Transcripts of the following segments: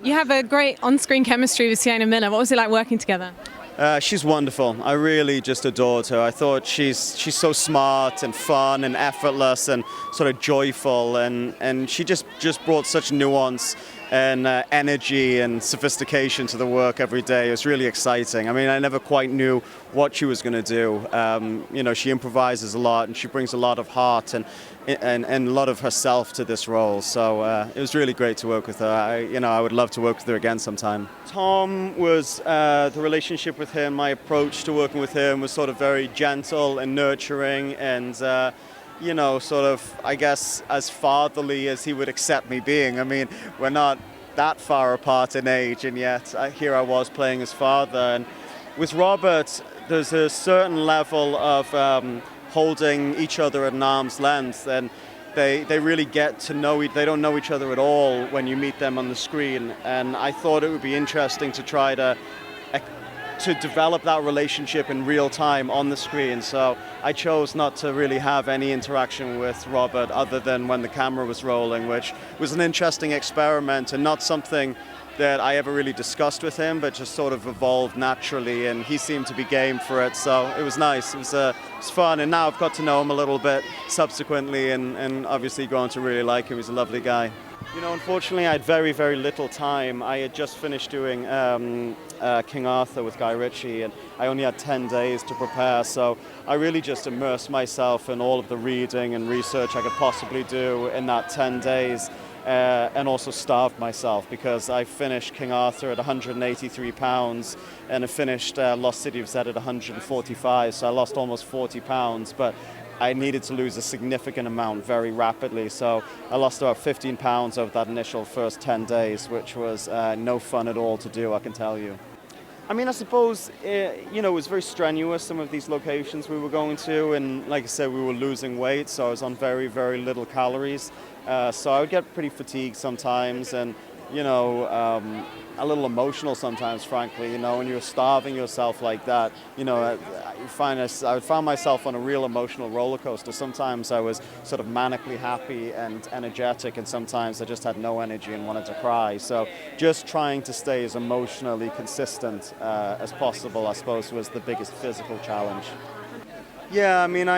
You have a great on-screen chemistry with Sienna Miller. What was it like working together? She's wonderful. I really just adored her. I thought she's so smart and fun and effortless and sort of joyful, and she just brought such nuance and energy and sophistication to the work every day. It was really exciting. I mean, I never quite knew what she was going to do. She improvises a lot and she brings a lot of heart and a lot of herself to this role. So it was really great to work with her. I would love to work with her again sometime. Tom was the relationship with him, my approach to working with him was sort of very gentle and nurturing and sort of, I guess, as fatherly as he would accept me being. I mean, we're not that far apart in age, and yet here I was playing his father. And with Robert, there's a certain level of holding each other at an arm's length, and they really get to know they don't know each other at all when you meet them on the screen. And I thought it would be interesting to try to develop that relationship in real time on the screen. So I chose not to really have any interaction with Robert other than when the camera was rolling, which was an interesting experiment and not something that I ever really discussed with him, but just sort of evolved naturally, and he seemed to be game for it. So it was nice. It was fun, and now I've got to know him a little bit subsequently, and obviously grown to really like him. He's a lovely guy. Unfortunately, I had very, very little time. I had just finished doing King Arthur with Guy Ritchie, and I only had 10 days to prepare, so I really just immersed myself in all of the reading and research I could possibly do in that 10 days, and also starved myself because I finished King Arthur at 183 pounds, and I finished Lost City of Z at 145, so I lost almost 40 pounds, but I needed to lose a significant amount very rapidly, so I lost about 15 pounds over that initial first 10 days, which was no fun at all to do, I can tell you. I mean, I suppose, it was very strenuous, some of these locations we were going to, and like I said, we were losing weight, so I was on very, very little calories, so I would get pretty fatigued sometimes, and a little emotional sometimes, frankly, when you're starving yourself like that, I found myself on a real emotional roller coaster. Sometimes I was sort of manically happy and energetic, and sometimes I just had no energy and wanted to cry. So just trying to stay as emotionally consistent as possible, I suppose, was the biggest physical challenge. Yeah, I mean,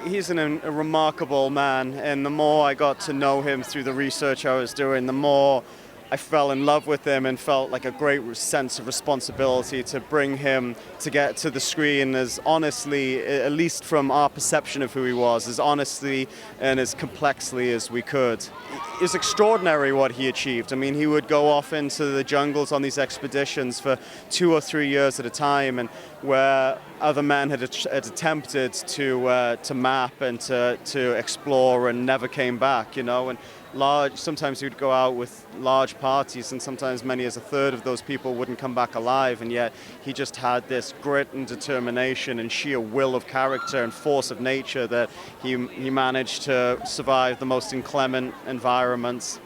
he's a remarkable man, and the more I got to know him through the research I was doing, the more I fell in love with him and felt like a great sense of responsibility to bring him to get to the screen as honestly, at least from our perception of who he was, as honestly and as complexly as we could. It was extraordinary what he achieved. I mean, he would go off into the jungles on these expeditions for 2 or 3 years at a time, and where other men had attempted to map and to explore and never came back, and sometimes he would go out with large parties, and sometimes many as a third of those people wouldn't come back alive, and yet he just had this grit and determination and sheer will of character and force of nature that he managed to survive the most inclement environments.